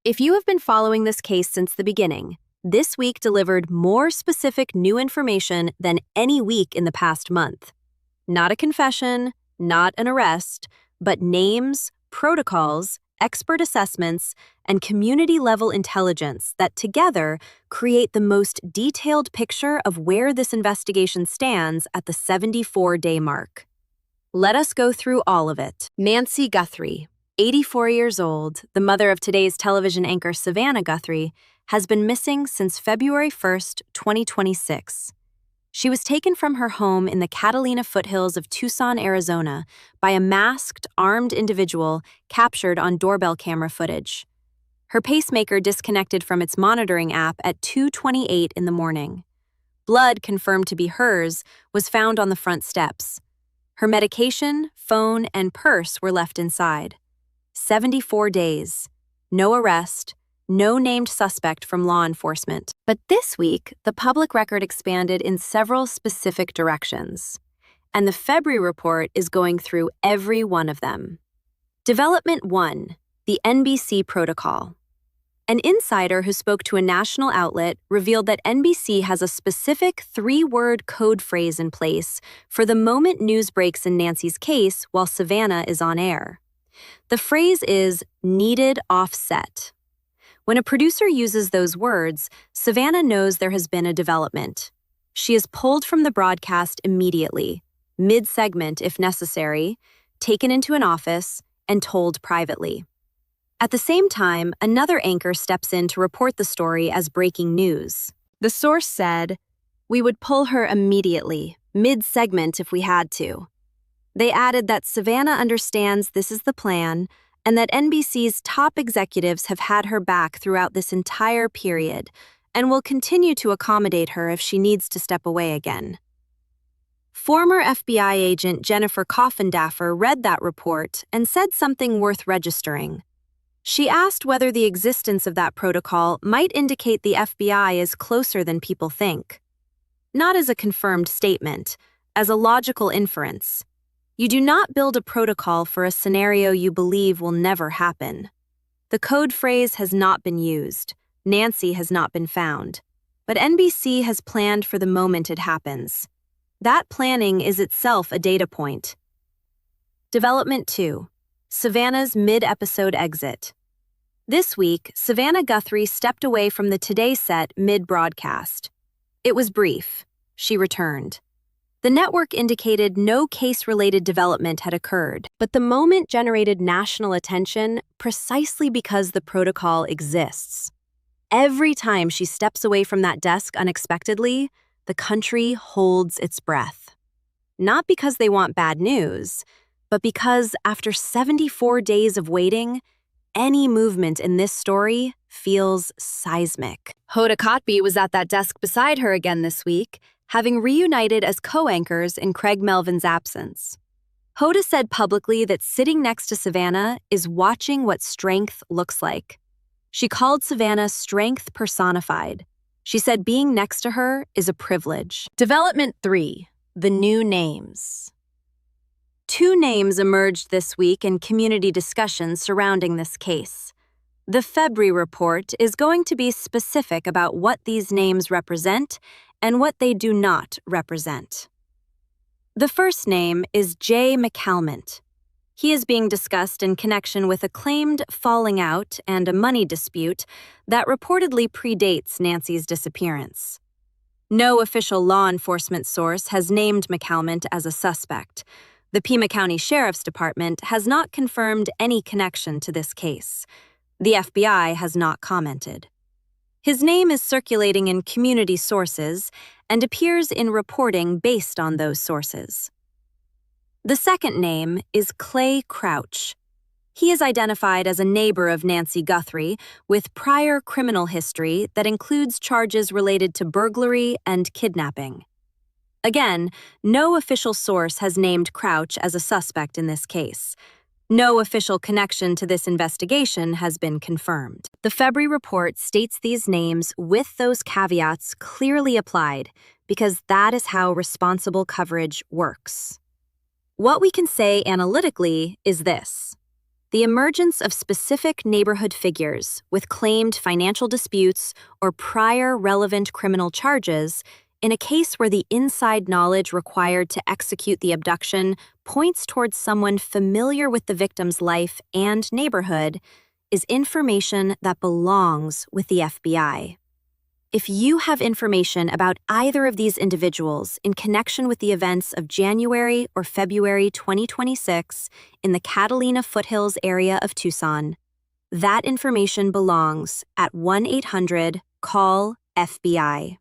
If you have been following this case since the beginning, this week delivered more specific new information than any week in the past month. Not a confession, not an arrest, but names, protocols, expert assessments, and community-level intelligence that together create the most detailed picture of where this investigation stands at the 74-day mark. Let us go through all of it. Nancy Guthrie, 84 years old, the mother of today's television anchor Savannah Guthrie, has been missing since February 1st, 2026. She was taken from her home in the Catalina foothills of Tucson, Arizona, by a masked, armed individual captured on doorbell camera footage. Her pacemaker disconnected from its monitoring app at 2:28 in the morning. Blood confirmed to be hers was found on the front steps. Her medication, phone, and purse were left inside. 74 days. No arrest. No named suspect from law enforcement. But this week, the public record expanded in several specific directions, and the Febry Report is going through every one of them. Development 1, the NBC protocol. An insider who spoke to a national outlet revealed that NBC has a specific 3-word code phrase in place for the moment news breaks in Nancy's case while Savannah is on air. The phrase is needed offset. When a producer uses those words, Savannah knows there has been a development. She is pulled from the broadcast immediately, mid-segment if necessary, taken into an office, and told privately. At the same time, another anchor steps in to report the story as breaking news. The source said, "We would pull her immediately, mid-segment if we had to." They added that Savannah understands this is the plan, and that NBC's top executives have had her back throughout this entire period and will continue to accommodate her if she needs to step away again. Former FBI agent Jennifer Coffindaffer read that report and said something worth registering. She asked whether the existence of that protocol might indicate the FBI is closer than people think. Not as a confirmed statement, as a logical inference. You do not build a protocol for a scenario you believe will never happen. The code phrase has not been used. Nancy has not been found. But NBC has planned for the moment it happens. That planning is itself a data point. Development 2. Savannah's mid-episode exit. This week, Savannah Guthrie stepped away from the Today set mid-broadcast. It was brief. She returned. The network indicated no case-related development had occurred, but the moment generated national attention precisely because the protocol exists. Every time she steps away from that desk unexpectedly, the country holds its breath. Not because they want bad news, but because after 74 days of waiting, any movement in this story feels seismic. Hoda Kotb was at that desk beside her again this week, having reunited as co-anchors in Craig Melvin's absence. Hoda said publicly that sitting next to Savannah is watching what strength looks like. She called Savannah strength personified. She said being next to her is a privilege. Development 3, the new names. 2 names emerged this week in community discussions surrounding this case. The Febry Report is going to be specific about what these names represent and what they do not represent. The first name is McCalmont. He is being discussed in connection with a claimed falling out and a money dispute that reportedly predates Nancy's disappearance. No official law enforcement source has named McCalmont as a suspect. The Pima County Sheriff's Department has not confirmed any connection to this case. The FBI has not commented. His name is circulating in community sources and appears in reporting based on those sources. The second name is Clay Crouch. He is identified as a neighbor of Nancy Guthrie with prior criminal history that includes charges related to burglary and kidnapping. Again, no official source has named Crouch as a suspect in this case. No official connection to this investigation has been confirmed. The Febry Report states these names with those caveats clearly applied because that is how responsible coverage works. What we can say analytically is this. The emergence of specific neighborhood figures with claimed financial disputes or prior relevant criminal charges in a case where the inside knowledge required to execute the abduction points towards someone familiar with the victim's life and neighborhood is information that belongs with the FBI. If you have information about either of these individuals in connection with the events of January or February 2026 in the Catalina foothills area of Tucson, that information belongs at 1-800-CALL-FBI.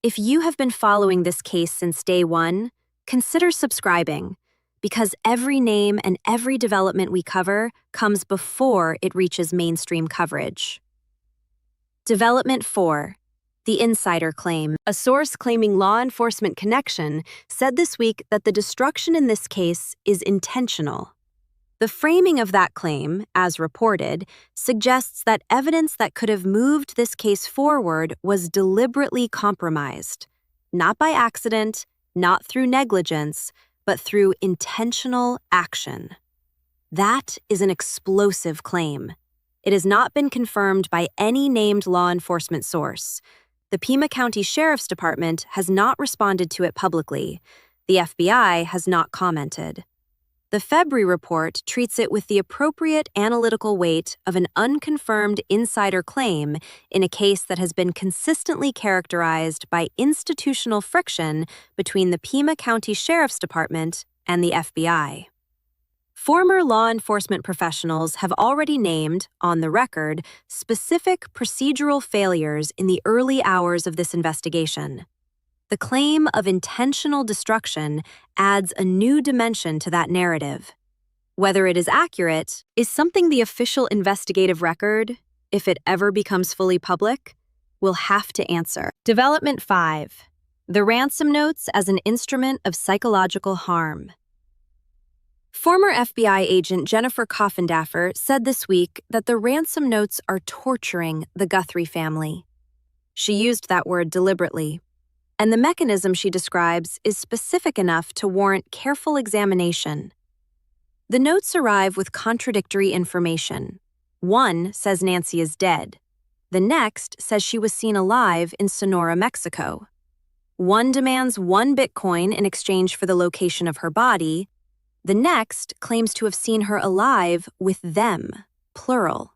If you have been following this case since day one, consider subscribing, because every name and every development we cover comes before it reaches mainstream coverage. Development 4. The insider claim. A source claiming law enforcement connection said this week that the destruction in this case is intentional. The framing of that claim, as reported, suggests that evidence that could have moved this case forward was deliberately compromised, not by accident, not through negligence, but through intentional action. That is an explosive claim. It has not been confirmed by any named law enforcement source. The Pima County Sheriff's Department has not responded to it publicly. The FBI has not commented. The Febry Report treats it with the appropriate analytical weight of an unconfirmed insider claim in a case that has been consistently characterized by institutional friction between the Pima County Sheriff's Department and the FBI. Former law enforcement professionals have already named, on the record, specific procedural failures in the early hours of this investigation. The claim of intentional destruction adds a new dimension to that narrative. Whether it is accurate is something the official investigative record, if it ever becomes fully public, will have to answer. Development 5. The ransom notes as an instrument of psychological harm. Former FBI agent Jennifer Coffindaffer said this week that the ransom notes are torturing the Guthrie family. She used that word deliberately, and the mechanism she describes is specific enough to warrant careful examination. The notes arrive with contradictory information. One says Nancy is dead. The next says she was seen alive in Sonora, Mexico. One demands 1 Bitcoin in exchange for the location of her body. The next claims to have seen her alive with them, plural.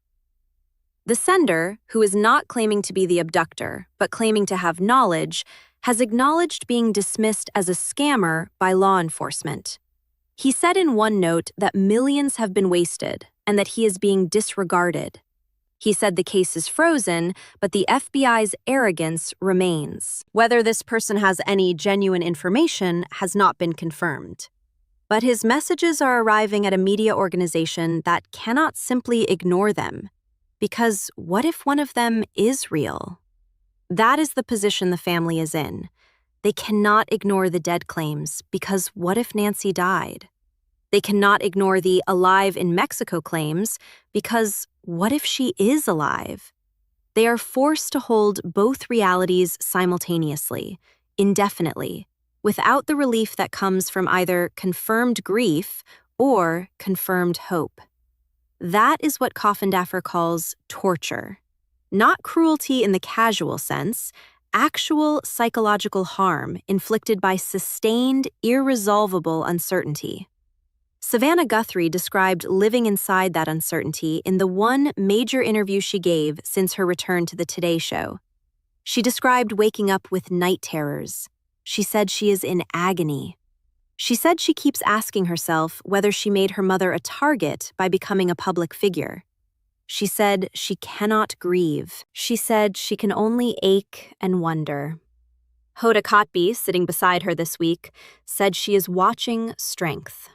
The sender, who is not claiming to be the abductor, but claiming to have knowledge, has acknowledged being dismissed as a scammer by law enforcement. He said in one note that millions have been wasted and that he is being disregarded. He said the case is frozen, but the FBI's arrogance remains. Whether this person has any genuine information has not been confirmed. But his messages are arriving at a media organization that cannot simply ignore them. Because what if one of them is real? That is the position the family is in. They cannot ignore the dead claims because what if Nancy died? They cannot ignore the alive in Mexico claims because what if she is alive? They are forced to hold both realities simultaneously, indefinitely, without the relief that comes from either confirmed grief or confirmed hope. That is what Coffindaffer calls torture. Not cruelty in the casual sense, actual psychological harm inflicted by sustained, irresolvable uncertainty. Savannah Guthrie described living inside that uncertainty in the one major interview she gave since her return to the Today Show. She described waking up with night terrors. She said she is in agony. She said she keeps asking herself whether she made her mother a target by becoming a public figure. She said she cannot grieve. She said she can only ache and wonder. Hoda Kotb, sitting beside her this week, said she is watching strength.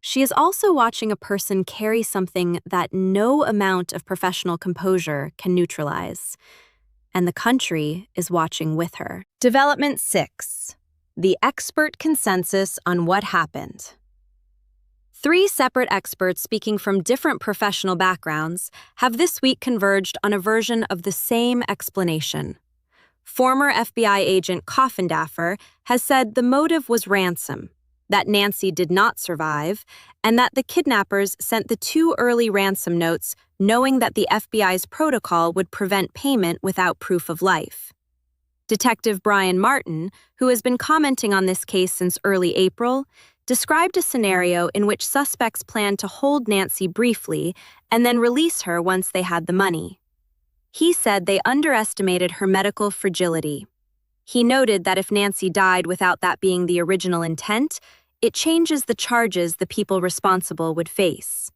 She is also watching a person carry something that no amount of professional composure can neutralize. And the country is watching with her. Development 6. The expert consensus on what happened. 3 separate experts speaking from different professional backgrounds have this week converged on a version of the same explanation. Former FBI agent Coffindaffer has said the motive was ransom, that Nancy did not survive, and that the kidnappers sent the too early ransom notes knowing that the FBI's protocol would prevent payment without proof of life. Detective Brian Martin, who has been commenting on this case since early April, described a scenario in which suspects planned to hold Nancy briefly and then release her once they had the money. He said they underestimated her medical fragility. He noted that if Nancy died without that being the original intent, it changes the charges the people responsible would face.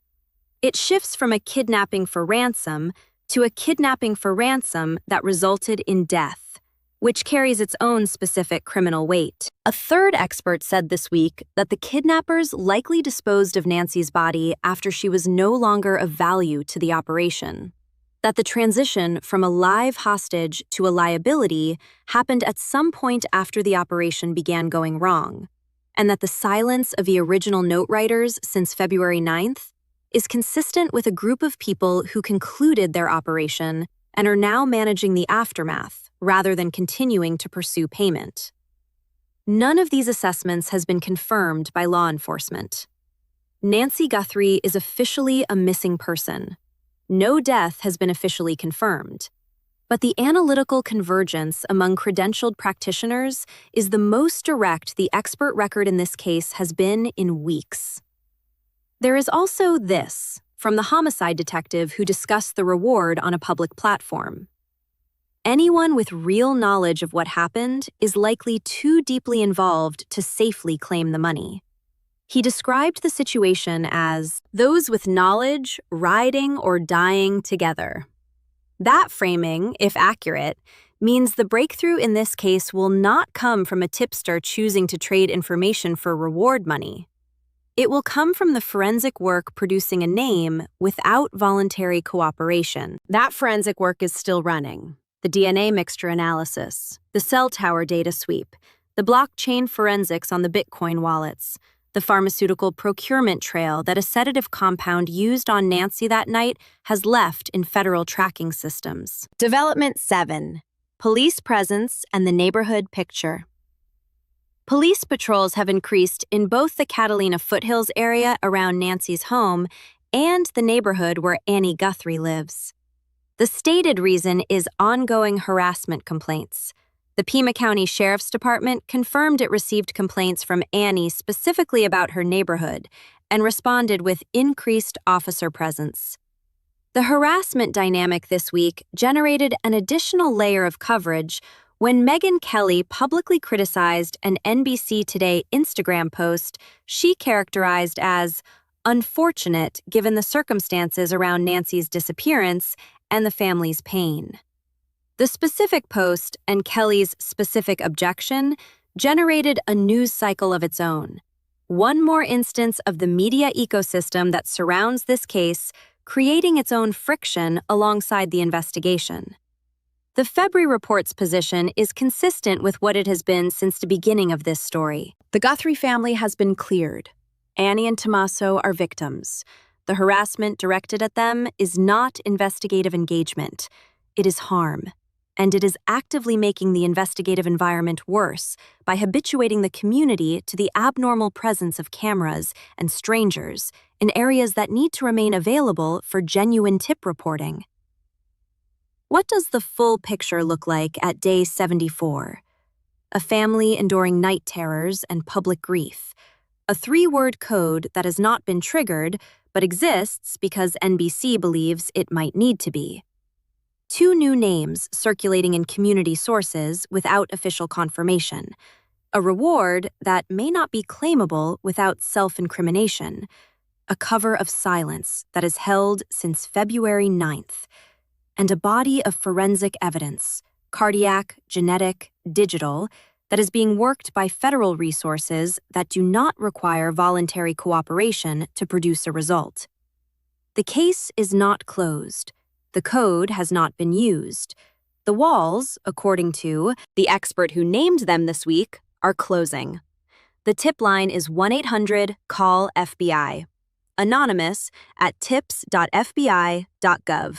It shifts from a kidnapping for ransom to a kidnapping for ransom that resulted in death, which carries its own specific criminal weight. A third expert said this week that the kidnappers likely disposed of Nancy's body after she was no longer of value to the operation. That the transition from a live hostage to a liability happened at some point after the operation began going wrong, and that the silence of the original note writers since February 9th is consistent with a group of people who concluded their operation and are now managing the aftermath rather than continuing to pursue payment. None of these assessments has been confirmed by law enforcement. Nancy Guthrie is officially a missing person. No death has been officially confirmed, but the analytical convergence among credentialed practitioners is the most direct the expert record in this case has been in weeks. There is also this, from the homicide detective who discussed the reward on a public platform. Anyone with real knowledge of what happened is likely too deeply involved to safely claim the money. He described the situation as those with knowledge riding or dying together. That framing, if accurate, means the breakthrough in this case will not come from a tipster choosing to trade information for reward money. It will come from the forensic work producing a name without voluntary cooperation. That forensic work is still running. The DNA mixture analysis, the cell tower data sweep, the blockchain forensics on the Bitcoin wallets, the pharmaceutical procurement trail that a sedative compound used on Nancy that night has left in federal tracking systems. Development 7. Police presence and the neighborhood picture. Police patrols have increased in both the Catalina foothills area around Nancy's home and the neighborhood where Annie Guthrie lives. The stated reason is ongoing harassment complaints. The Pima County Sheriff's Department confirmed it received complaints from Annie specifically about her neighborhood and responded with increased officer presence. The harassment dynamic this week generated an additional layer of coverage when Megyn Kelly publicly criticized an NBC Today Instagram post she characterized as unfortunate given the circumstances around Nancy's disappearance and the family's pain. The specific post and Kelly's specific objection generated a news cycle of its own. One more instance of the media ecosystem that surrounds this case, creating its own friction alongside the investigation. The Febry Report's position is consistent with what it has been since the beginning of this story. The Guthrie family has been cleared. Annie and Tommaso are victims. The harassment directed at them is not investigative engagement. It is harm. And it is actively making the investigative environment worse by habituating the community to the abnormal presence of cameras and strangers in areas that need to remain available for genuine tip reporting. What does the full picture look like at day 74? A family enduring night terrors and public grief. A 3-word code that has not been triggered, but exists because NBC believes it might need to be. 2 new names circulating in community sources without official confirmation. A reward that may not be claimable without self-incrimination. A cover of silence that is held since February 9th. And a body of forensic evidence, cardiac, genetic, digital, that is being worked by federal resources that do not require voluntary cooperation to produce a result. The case is not closed. The code has not been used. The walls, according to the expert who named them this week, are closing. The tip line is 1-800-CALL-FBI. Anonymous at tips.fbi.gov.